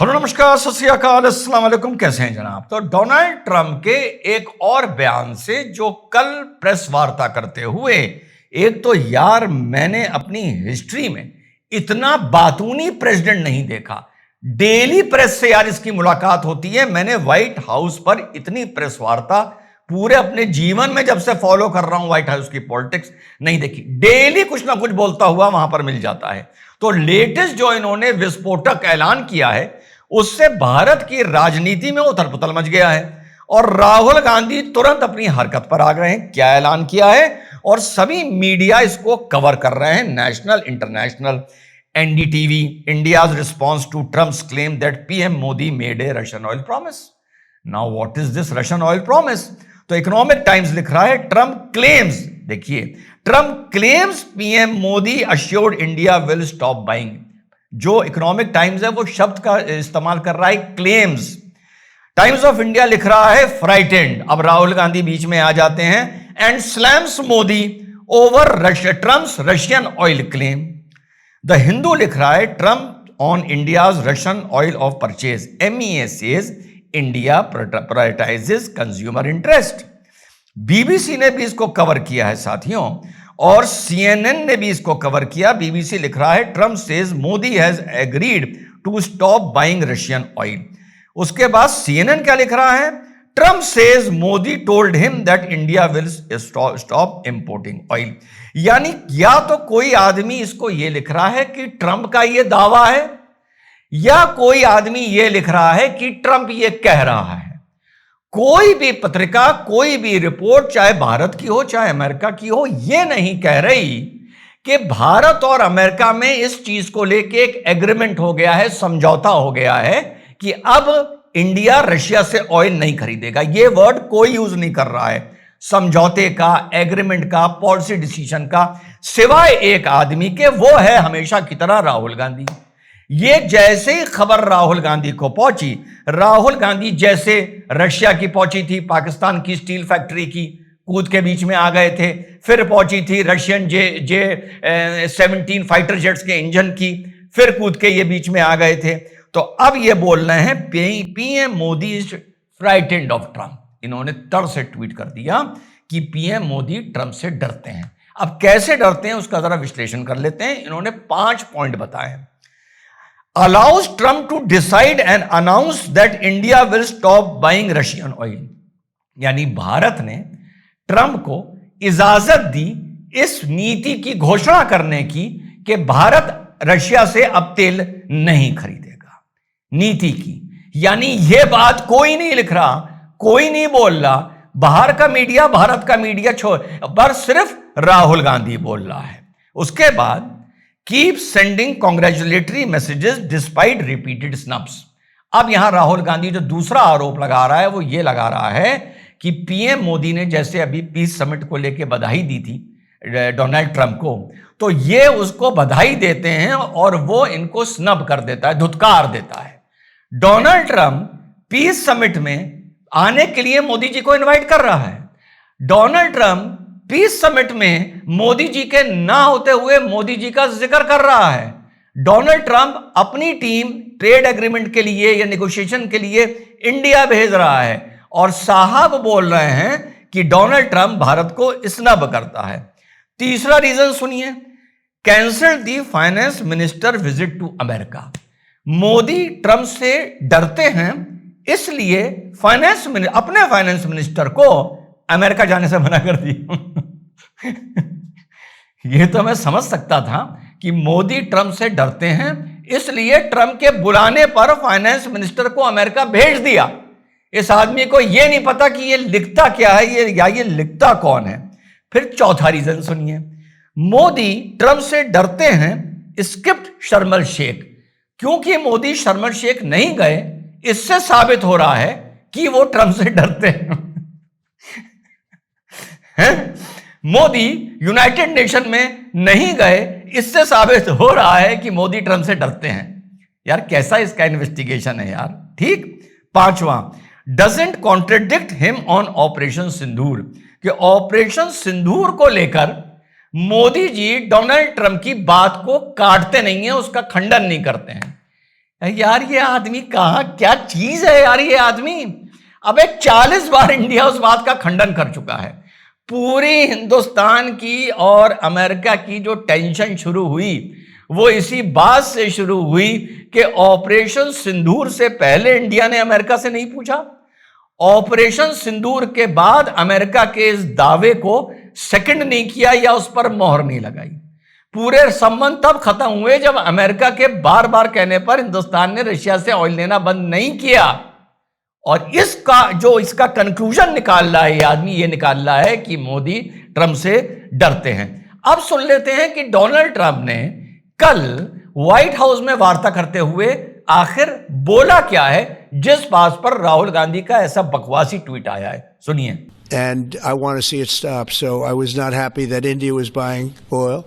Hello नमस्कार सत श्री अकाल अस्सलाम वालेकुम। कैसे हैं जनाब? तो डोनाल्ड ट्रंप के एक और बयान से जो कल प्रेस वार्ता करते हुए, एक तो यार मैंने अपनी हिस्ट्री में इतना बातूनी प्रेसिडेंट नहीं देखा। डेली प्रेस से यार इसकी मुलाकात होती है। मैंने व्हाइट हाउस पर इतनी प्रेस वार्ता पूरे अपने जीवन में जब से फॉलो कर रहा हूं व्हाइट हाउस की पॉलिटिक्स नहीं देखी। डेली कुछ ना कुछ बोलता हुआ वहां पर मिल जाता है। तो लेटेस्ट जो इन्होंने विस्फोटक ऐलान किया है उससे भारत की राजनीति में उथल पुथल मच गया है और राहुल गांधी तुरंत अपनी हरकत पर आ गए हैं। क्या ऐलान किया है और सभी मीडिया इसको कवर कर रहे हैं, national international. NDTV, India's response to Trump's claim that PM Modi made a Russian oil promise. Now what is this Russian oil promise? तो इकोनॉमिक टाइम्स लिख रहा है ट्रम्प क्लेम्स, देखिए, Trump claims PM Modi assured India will stop buying. जो Economic Times है वो शब्द का इस्तेमाल कर रहा है क्लेम्स। टाइम्स ऑफ इंडिया लिख रहा है फ्राइटेंड। अब राहुल गांधी बीच में आ जाते हैं and slams Modi over Trump's Russian oil claim. The Hindu लिख रहा है Trump on India's Russian oil of purchase, MEA says India prioritises consumer interest. BBC ने भी इसको कवर किया है साथियों और CNN ने भी इसको कवर किया। बीबीसी लिख रहा है Trump says Modi has agreed to stop buying Russian oil. उसके बाद CNN क्या लिख रहा है? Trump says Modi told him that India will stop importing oil. यानी या तो कोई आदमी इसको यह लिख रहा है कि ट्रम्प का यह दावा है या कोई आदमी यह लिख रहा है कि ट्रम्प यह कह रहा है। कोई भी पत्रिका, कोई भी रिपोर्ट, चाहे भारत की हो चाहे अमेरिका की हो, यह नहीं कह रही कि भारत और अमेरिका में इस चीज को लेके एक एग्रीमेंट हो गया है, समझौता हो गया है कि अब इंडिया रशिया से ऑयल नहीं खरीदेगा। यह वर्ड कोई यूज नहीं कर रहा है समझौते का, एग्रीमेंट का, पॉलिसी डिसीजन का, सिवाय एक आदमी के, वो है हमेशा की तरह राहुल गांधी। ये जैसे ही खबर राहुल गांधी को पहुंची, राहुल गांधी जैसे रशिया की पहुंची थी, पाकिस्तान की स्टील फैक्ट्री की कूद के बीच में आ गए थे, फिर पहुंची थी रशियन J-17 फाइटर जेट्स के इंजन की, फिर कूद के ये बीच में आ गए थे। तो अब ये बोल रहे हैं PM Modi is frightened of Trump. इन्होंने तर से ट्वीट कर दिया कि पीएम मोदी ट्रम्प से डरते हैं। अब कैसे डरते हैं उसका जरा विश्लेषण कर लेते हैं। इन्होंने 5 पॉइंट बताए। allows Trump to decide and announce that India will stop buying Russian oil। यानी भारत ने ट्रंप को इजाजत दी इस नीति की घोषणा करने की कि भारत रशिया से अब तेल नहीं खरीदेगा। नीति की, यानी यह बात कोई नहीं लिख रहा, कोई नहीं बोल रहा, बाहर का मीडिया, भारत का मीडिया छोड़, पर सिर्फ राहुल गांधी बोल रहा है। उसके बाद keep sending congratulatory messages despite repeated snubs. अब यहां राहुल गांधी जो दूसरा आरोप लगा रहा है वो ये लगा रहा है कि पीएम मोदी ने जैसे अभी पीस समिट को लेकर बधाई दी थी डोनाल्ड ट्रंप को, तो ये उसको बधाई देते हैं और वो इनको स्नब कर देता है, धुतकार देता है। डोनाल्ड ट्रंप पीस समिट में आने के लिए मोदी जी को इन्वाइट कर रहा है। डोनाल्ड ट्रंप पीस समिट में मोदी जी के ना होते हुए मोदी जी का जिक्र कर रहा है। डोनाल्ड ट्रंप अपनी टीम ट्रेड एग्रीमेंट के लिए या नेगोशिएशन के लिए इंडिया भेज रहा है और साहब बोल रहे हैं कि डोनाल्ड ट्रंप भारत को स्नब करता है। तीसरा रीजन सुनिए, cancel the finance minister visit to America. Modi Trump से डरते हैं इसलिए अपने फाइनेंस मिनिस्टर को अमेरिका जाने से मना कर दिया। यह तो मैं समझ सकता था कि मोदी ट्रंप से डरते हैं इसलिए ट्रंप के बुलाने पर फाइनेंस मिनिस्टर को अमेरिका भेज दिया। इस आदमी को यह नहीं पता कि यह लिखता क्या है ये लिखता कौन है। फिर चौथा रीजन सुनिए, मोदी ट्रंप से डरते हैं स्किप्ड शर्म एल शेख। क्योंकि मोदी शर्म एल शेख नहीं गए, इससे साबित हो रहा है कि वो ट्रंप से डरते हैं। मोदी यूनाइटेड नेशन में नहीं गए, इससे साबित हो रहा है कि मोदी ट्रंप से डरते हैं। यार कैसा इसका इन्वेस्टिगेशन है यार। ठीक। 5वां, doesn't contradict him on operation Sindoor, कि ऑपरेशन सिंदूर को लेकर मोदी जी डोनाल्ड ट्रंप की बात को काटते नहीं है, उसका खंडन नहीं करते हैं। यार ये आदमी कहां, क्या चीज है यार ये आदमी। अबे 40 बार इंडिया उस बात का खंडन कर चुका है। पूरी हिंदुस्तान की और अमेरिका की जो टेंशन शुरू हुई वो इसी बात से शुरू हुई कि ऑपरेशन सिंदूर से पहले इंडिया ने अमेरिका से नहीं पूछा, ऑपरेशन सिंदूर के बाद अमेरिका के इस दावे को सेकंड नहीं किया या उस पर मोहर नहीं लगाई। पूरे संबंध तब खत्म हुए जब अमेरिका के बार बार कहने पर हिंदुस्तान ने रशिया से ऑयल लेना बंद नहीं किया। और इसका कंक्लूजन निकाल रहा है ये आदमी, ये निकाल रहा है कि मोदी ट्रंप से डरते हैं। अब सुन लेते हैं कि डोनाल्ड ट्रंप ने कल व्हाइट हाउस में वार्ता करते हुए आखिर बोला क्या है, जिस बात पर राहुल गांधी का ऐसा बकवासी ट्वीट आया है। सुनिए। And I want to see it stop. So I was not happy that India was buying oil.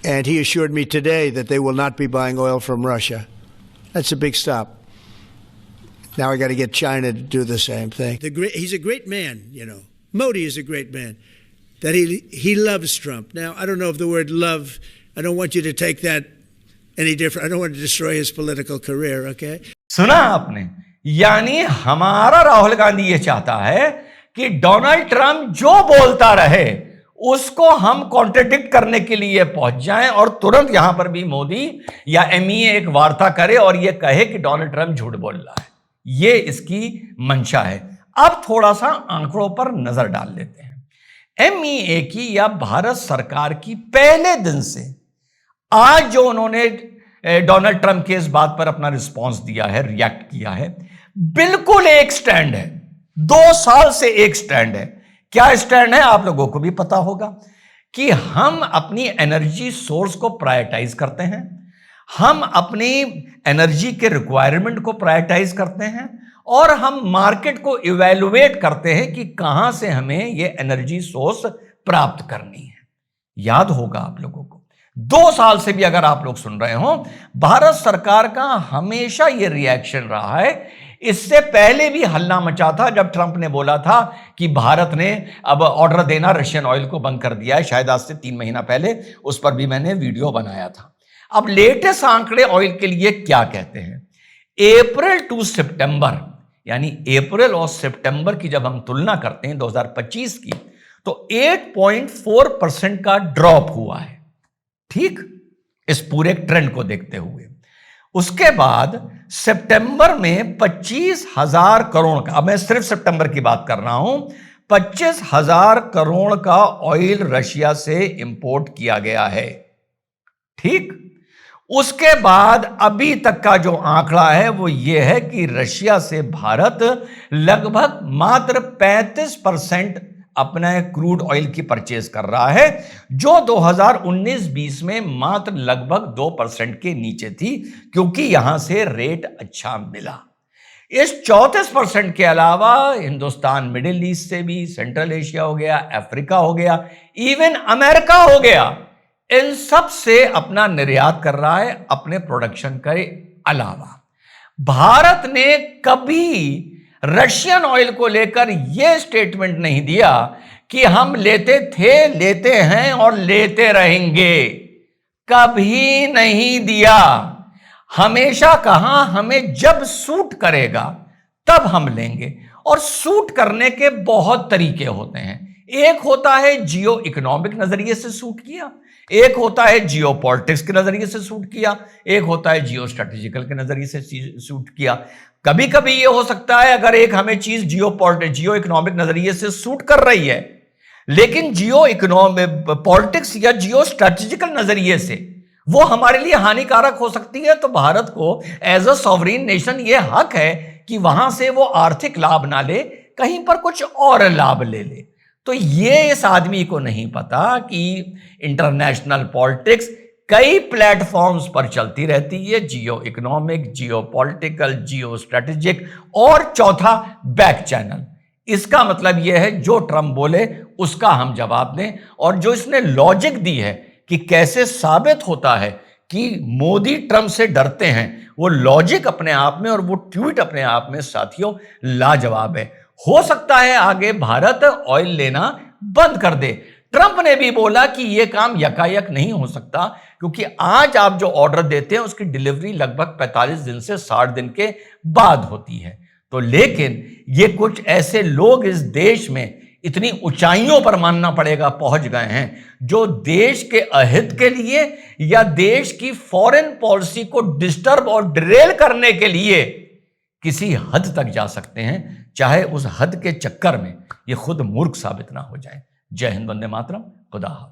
And he assured me today that they will not be buying oil from Russia. That's a big stop. Now I got to get China to do the same thing. He's a great man, you know. Modi is a great man. That he loves Trump. Now, I don't know if the word love, I don't want you to take that any different. I don't want to destroy his political career, okay? सुना आपने? यानी हमारा राहुल गांधी ये चाहता है कि Donald Trump जो बोलता रहे उसको हम कॉन्ट्रडिक्ट करने के लिए पहुंच जाएं और तुरंत यहां पर भी मोदी या एमईए एक वार्ता करे और यह कहे कि डोनाल्ड ट्रंप झूठ बोल रहा है। यह इसकी मंशा है। अब थोड़ा सा आंकड़ों पर नजर डाल लेते हैं। एमईए की या भारत सरकार की पहले दिन से आज जो उन्होंने डोनाल्ड ट्रंप के इस बात पर अपना रिस्पॉन्स दिया है, रिएक्ट किया है, बिल्कुल एक स्टैंड है। 2 साल से एक स्टैंड है। क्या स्टैंड है आप लोगों को भी पता होगा कि हम अपनी एनर्जी सोर्स को प्रायोरिटाइज करते हैं, हम अपनी एनर्जी के रिक्वायरमेंट को प्रायोरिटाइज करते हैं और हम मार्केट को इवैल्यूएट करते हैं कि कहां से हमें यह एनर्जी सोर्स प्राप्त करनी है। याद होगा आप लोगों को 2 साल से भी अगर आप लोग सुन रहे हो, भारत सरकार का हमेशा यह रिएक्शन रहा है। इससे पहले भी हल्ला मचा था जब ट्रंप ने बोला था कि भारत ने अब ऑर्डर देना रशियन ऑयल को बंद कर दिया है, शायद आज से 3 महीना पहले, उस पर भी मैंने वीडियो बनाया था। अब लेटेस्ट आंकड़े ऑयल के लिए क्या कहते हैं? अप्रैल टू सितंबर, यानी अप्रैल और सितंबर की जब हम तुलना करते हैं 2025 की, तो 8.4% का ड्रॉप हुआ है। ठीक, इस पूरे ट्रेंड को देखते हुए उसके बाद सितंबर में 25,000 करोड़ का, अब मैं सिर्फ सितंबर की बात कर रहा हूं, 25,000 करोड़ का ऑयल रशिया से इंपोर्ट किया गया है। ठीक, उसके बाद अभी तक का जो आंकड़ा है वो ये है कि रशिया से भारत लगभग मात्र 35% अपना क्रूड ऑयल की परचेज कर रहा है, जो 2019-20 में मात्र लगभग 2% के नीचे थी, क्योंकि यहां से रेट अच्छा मिला। इस 34% के अलावा हिंदुस्तान मिडिल ईस्ट से भी, सेंट्रल एशिया हो गया, अफ्रीका हो गया, इवन अमेरिका हो गया, इन सब से अपना निर्यात कर रहा है अपने प्रोडक्शन के अलावा। भारत ने कभी रशियन ऑयल को लेकर यह स्टेटमेंट नहीं दिया कि हम लेते थे, लेते हैं और लेते रहेंगे। कभी नहीं दिया। हमेशा कहा हमें जब सूट करेगा तब हम लेंगे। और सूट करने के बहुत तरीके होते हैं। एक होता है जियो इकोनॉमिक नजरिए से सूट किया, एक होता है जियो पॉलिटिक्स के नजरिए से सूट किया, एक होता है जियो स्ट्रेटेजिकल के नजरिए से सूट किया। कभी कभी यह हो सकता है अगर एक हमें चीज जियो इकोनॉमिक नजरिए से सूट कर रही है, लेकिन जियो इकोनॉमिक पॉलिटिक्स या जियो स्ट्रेटेजिकल नजरिए से वो हमारे लिए हानिकारक हो सकती है, तो भारत को एज अ सॉवरीन नेशन यह हक है कि वहां से वो आर्थिक लाभ ना ले, कहीं पर कुछ और लाभ ले ले। तो ये इस आदमी को नहीं पता कि इंटरनेशनल पॉलिटिक्स कई प्लेटफॉर्म्स पर चलती रहती है, जियो इकोनॉमिक, जियो पॉलिटिकल, जियो स्ट्रेटेजिक और चौथा बैक चैनल। इसका मतलब यह है जो ट्रंप बोले उसका हम जवाब दें, और जो इसने लॉजिक दी है कि कैसे साबित होता है कि मोदी ट्रंप से डरते हैं, वो लॉजिक अपने आप में और वो ट्वीट अपने आप में साथियों लाजवाब है। हो सकता है आगे भारत ऑयल लेना बंद कर दे। ट्रंप ने भी बोला कि यह काम यकायक नहीं हो सकता, क्योंकि आज आप जो ऑर्डर देते हैं उसकी डिलीवरी लगभग 45 दिन से 60 दिन के बाद होती है। तो लेकिन ये कुछ ऐसे लोग इस देश में इतनी ऊंचाइयों पर मानना पड़ेगा पहुंच गए हैं, जो देश के अहित के लिए या देश की फॉरेन पॉलिसी को डिस्टर्ब और डिरेल करने के लिए किसी हद तक जा सकते हैं, चाहे उस हद के चक्कर में ये खुद मूर्ख साबित ना हो जाए। जय हिंद, वंदे मातरम, खुदा हाफिज।